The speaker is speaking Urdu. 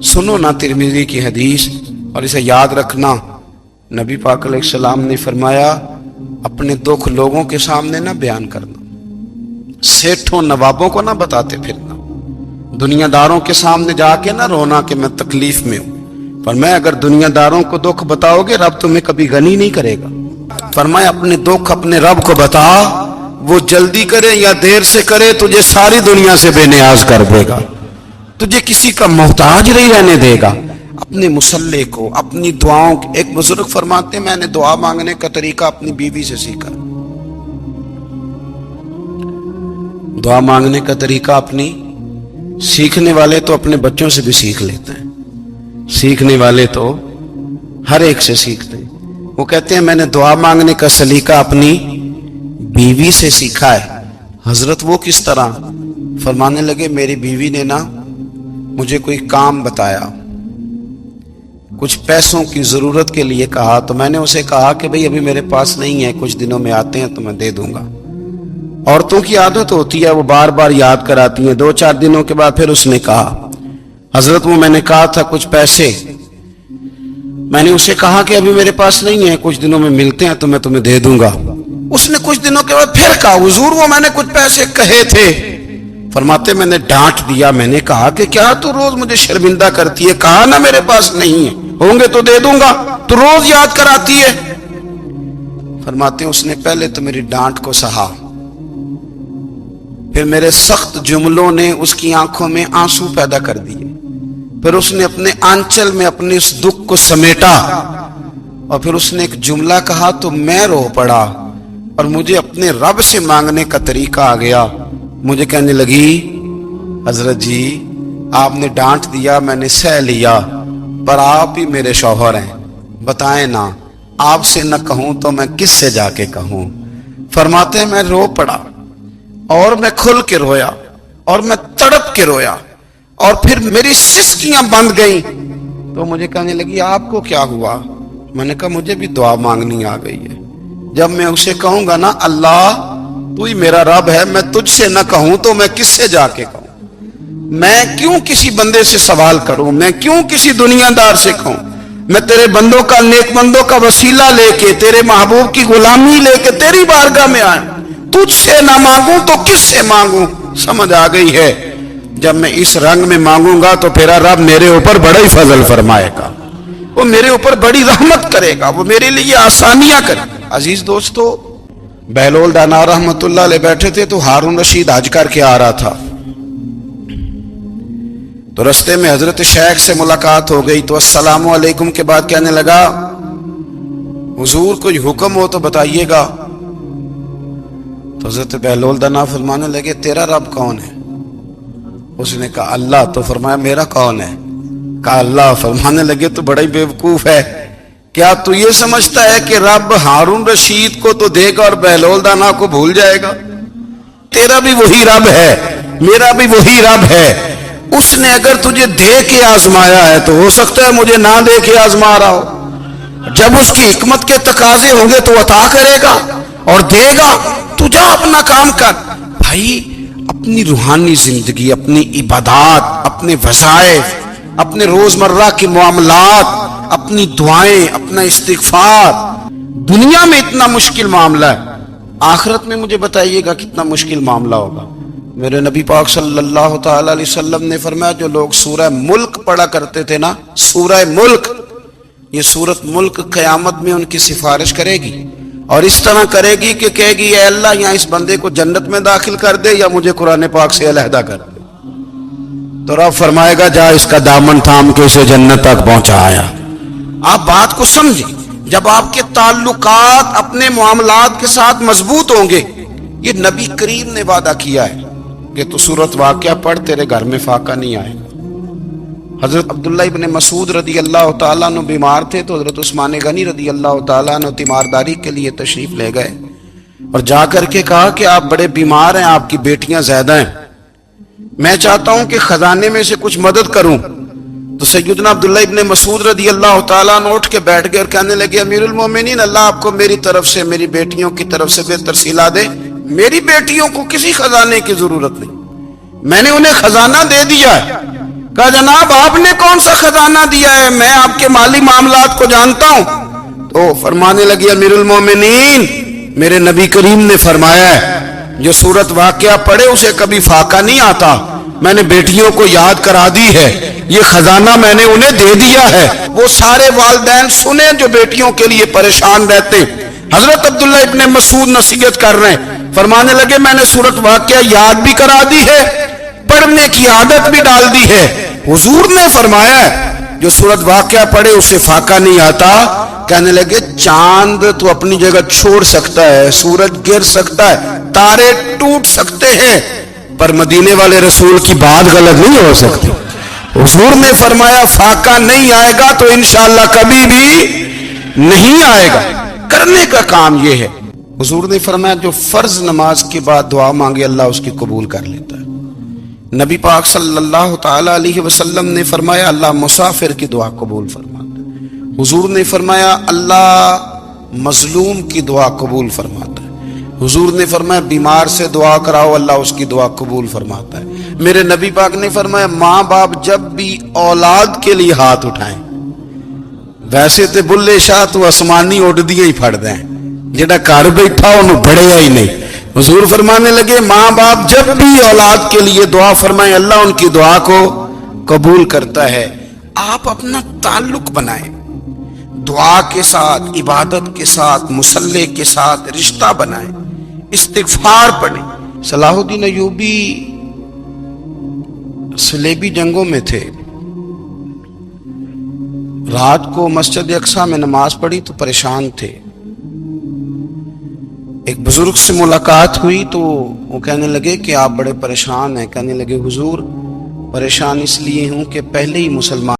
سنو نا ترمذی کی حدیث، اور اسے یاد رکھنا، نبی پاک علیہ السلام نے فرمایا اپنے دکھ لوگوں کے سامنے نہ بیان کرنا، سیٹھوں نوابوں کو نہ بتاتے پھرنا، دنیا داروں کے سامنے جا کے نہ رونا کہ میں تکلیف میں ہوں۔ فرمایا اگر دنیا داروں کو دکھ بتاؤ گے رب تمہیں کبھی غنی نہیں کرے گا۔ فرمایا اپنے دکھ اپنے رب کو بتا، وہ جلدی کرے یا دیر سے کرے تجھے ساری دنیا سے بے نیاز کر دے گا، تجھے کسی کا محتاج نہیں رہنے دے گا۔ اپنے مسلح کو، اپنی دعاؤں، ایک بزرگ فرماتے ہیں میں نے دعا مانگنے کا طریقہ اپنی بیوی سے سیکھا۔ دعا مانگنے کا طریقہ اپنی، سیکھنے والے تو اپنے بچوں سے بھی سیکھ لیتے ہیں، سیکھنے والے تو ہر ایک سے سیکھتے ہیں۔ وہ کہتے ہیں میں نے دعا مانگنے کا سلیقہ اپنی بیوی سے سیکھا ہے۔ حضرت وہ کس طرح؟ فرمانے لگے میری بیوی نے نا مجھے کوئی کام بتایا، کچھ پیسوں کی ضرورت کے لیے کہا، تو میں نے اسے کہا کہ بھئی ابھی میرے پاس نہیں ہے، کچھ دنوں میں آتے ہیں تو میں دے دوں گا۔ عورتوں کی عادت ہوتی ہے وہ بار بار یاد کراتی ہیں، 2-4 دنوں کے بعد پھر اس نے کہا حضرت وہ میں نے کہا تھا کچھ پیسے، میں نے اسے کہا کہ ابھی میرے پاس نہیں ہے، کچھ دنوں میں ملتے ہیں تو میں تمہیں دے دوں گا۔ اس نے کچھ دنوں کے بعد پھر کہا حضور وہ میں نے کچھ پیسے کہے تھے۔ فرماتے میں نے ڈانٹ دیا، میں نے کہا کہ کیا تو روز مجھے شرمندہ کرتی ہے، کہا نا میرے پاس نہیں ہے، ہوں گے تو دے دوں گا، تو روز یاد کراتی ہے۔ فرماتے ہیں اس نے پہلے تو میری ڈانٹ کو سہا، پھر میرے سخت جملوں نے اس کی آنکھوں میں آنسو پیدا کر دیے، پھر اس نے اپنے آنچل میں اپنے اس دکھ کو سمیٹا، اور پھر اس نے ایک جملہ کہا تو میں رو پڑا، اور مجھے اپنے رب سے مانگنے کا طریقہ آ گیا۔ مجھے کہنے لگی حضرت جی آپ نے ڈانٹ دیا، میں نے سہ لیا، پر آپ ہی میرے شوہر ہیں، بتائیں نا آپ سے نہ کہوں تو میں کس سے جا کے کہوں۔ فرماتے ہیں میں رو پڑا، اور میں کھل کے رویا، اور میں تڑپ کے رویا، اور پھر میری سسکیاں بند گئیں، تو مجھے کہنے لگی آپ کو کیا ہوا؟ میں نے کہا مجھے بھی دعا مانگنی آ گئی ہے، جب میں اسے کہوں گا نا اللہ تو ہی میرا رب ہے، میں تجھ سے نہ کہوں تو میں کس سے جا کے کہوں؟ میں کیوں کسی بندے سے سوال کروں؟ میں کیوں کسی دنیا دار سے کہوں؟ میں تیرے بندوں کا، نیک بندوں کا وسیلہ لے کے، تیرے محبوب کی غلامی لے کے تیری بارگاہ میں آئیں، تجھ سے نہ مانگوں تو کس سے مانگوں؟ سمجھ آ گئی ہے؟ جب میں اس رنگ میں مانگوں گا تو پھر رب میرے اوپر بڑا ہی فضل فرمائے گا، وہ میرے اوپر بڑی رحمت کرے گا، وہ میرے لیے آسانیاں کرے گا۔ عزیز دوستو، بہلول دانا رحمت اللہ علیہ بیٹھے تھے تو ہارون رشید حج کر کے آ رہا تھا، تو رستے میں حضرت شیخ سے ملاقات ہو گئی، تو السلام علیکم کے بعد کہنے لگا حضور کوئی حکم ہو تو بتائیے گا۔ تو حضرت بہلول دانا فرمانے لگے تیرا رب کون ہے؟ اس نے کہا اللہ۔ تو فرمایا میرا کون ہے؟ کہا اللہ۔ فرمانے لگے تو بڑا ہی بیوقوف ہے، کیا تو یہ سمجھتا ہے کہ رب ہارون رشید کو تو دے گا اور بہلول دانا کو بھول جائے گا؟ تیرا بھی وہی رب ہے، میرا بھی وہی رب ہے، اس نے اگر تجھے دے کے آزمایا ہے تو ہو سکتا ہے مجھے نہ دے کے آزما رہا ہو، جب اس کی حکمت کے تقاضے ہوں گے تو عطا کرے گا اور دے گا، تو جا اپنا کام کر۔ بھائی اپنی روحانی زندگی، اپنی عبادات، اپنے وظائف، اپنے روزمرہ کے معاملات، اپنی دعائیں، اپنا استغفار، دنیا میں اتنا مشکل معاملہ ہے، آخرت میں مجھے بتائیے گا کتنا مشکل معاملہ ہوگا۔ میرے نبی پاک صلی اللہ تعالی علیہ وسلم نے فرمایا جو لوگ سورہ ملک پڑھا کرتے تھے نا، سورہ ملک، یہ سورت ملک قیامت میں ان کی سفارش کرے گی، اور اس طرح کرے گی کہ کہے گی اے اللہ یہاں اس بندے کو جنت میں داخل کر دے یا مجھے قرآن پاک سے علیحدہ کر دے، تو رب فرمائے گا جا اس کا دامن تھام کے اسے جنت تک پہنچایا۔ آپ بات کو سمجھیں، جب آپ کے تعلقات اپنے معاملات کے ساتھ مضبوط ہوں گے، یہ نبی کریم نے وعدہ کیا ہے کہ تو سورت واقعہ پڑھ تیرے گھر میں فاقہ نہیں آئے گا۔ حضرت عبداللہ ابن مسعود رضی اللہ تعالیٰ عنہ بیمار تھے تو حضرت عثمان غنی رضی اللہ تعالیٰ عنہ تیمارداری کے لیے تشریف لے گئے، اور جا کر کے کہا کہ آپ بڑے بیمار ہیں، آپ کی بیٹیاں زیادہ ہیں، میں چاہتا ہوں کہ خزانے میں سے کچھ مدد کروں۔ تو سیدنا عبداللہ ابن مسعود رضی اللہ تعالیٰ عنہ اٹھ کے بیٹھ گئے اور کہنے لگے امیر المومنین اللہ آپ کو میری طرف سے، میری بیٹیوں کی طرف سے بہتر صلہ دے، میری بیٹیوں کو کسی خزانے کی ضرورت نہیں، میں نے انہیں خزانہ دے دیا ہے، کہا جناب آپ نے کون سا خزانہ دیا ہے، میں آپ کے مالی معاملات کو جانتا ہوں۔ تو فرمانے لگی امیر المومنین میرے نبی کریم نے فرمایا ہے جو سورت واقعہ پڑھے اسے کبھی فاقہ نہیں آتا، میں نے بیٹیوں کو یاد کرا دی ہے، یہ خزانہ میں نے انہیں دے دیا ہے۔ وہ سارے والدین سنیں جو بیٹیوں کے لیے پریشان رہتے ہیں۔ حضرت عبداللہ ابن مسعود نصیحت کر رہے ہیں، فرمانے لگے میں نے سورت واقعہ یاد بھی کرا دی ہے، پڑھنے کی عادت بھی ڈال دی ہے۔ حضور نے فرمایا ہے جو سورت واقعہ پڑھے اسے فاقہ نہیں آتا۔ کہنے لگے چاند تو اپنی جگہ چھوڑ سکتا ہے، سورج گر سکتا ہے، تارے ٹوٹ سکتے ہیں، پر مدینے والے رسول کی بات غلط نہیں ہو سکتی۔ حضور نے فرمایا فاقہ نہیں آئے گا تو انشاءاللہ کبھی بھی نہیں آئے گا۔ کرنے کا کام یہ ہے۔ حضور نے فرمایا جو فرض نماز کے بعد دعا مانگے اللہ اس کی قبول کر لیتا ہے۔ نبی پاک صلی اللہ تعالی علیہ وسلم نے فرمایا اللہ مسافر کی دعا قبول فرماتا ہے۔ حضور نے فرمایا اللہ مظلوم کی دعا قبول فرماتا ہے۔ حضور نے فرمایا بیمار سے دعا کراؤ اللہ اس کی دعا قبول فرماتا ہے۔ میرے نبی پاک نے فرمایا ماں باپ جب بھی اولاد کے لیے ہاتھ اٹھائیں، ویسے تے بلے شاہ تو آسمانی اڑ دیے ہی پھڑ دیں، جڑا گھر بیٹھا انہوں بڑھیا ہی نہیں۔ حضور فرمانے لگے ماں باپ جب بھی اولاد کے لیے دعا فرمائیں اللہ ان کی دعا کو قبول کرتا ہے۔ آپ اپنا تعلق بنائیں دعا کے ساتھ، عبادت کے ساتھ، مصلی کے ساتھ رشتہ بنائیں، استغفار پڑھیں۔ صلاح الدین ایوبی صلیبی جنگوں میں تھے، رات کو مسجد اقصی میں نماز پڑھی تو پریشان تھے۔ ایک بزرگ سے ملاقات ہوئی تو وہ کہنے لگے کہ آپ بڑے پریشان ہیں۔ کہنے لگے حضور پریشان اس لیے ہوں کہ پہلے ہی مسلمان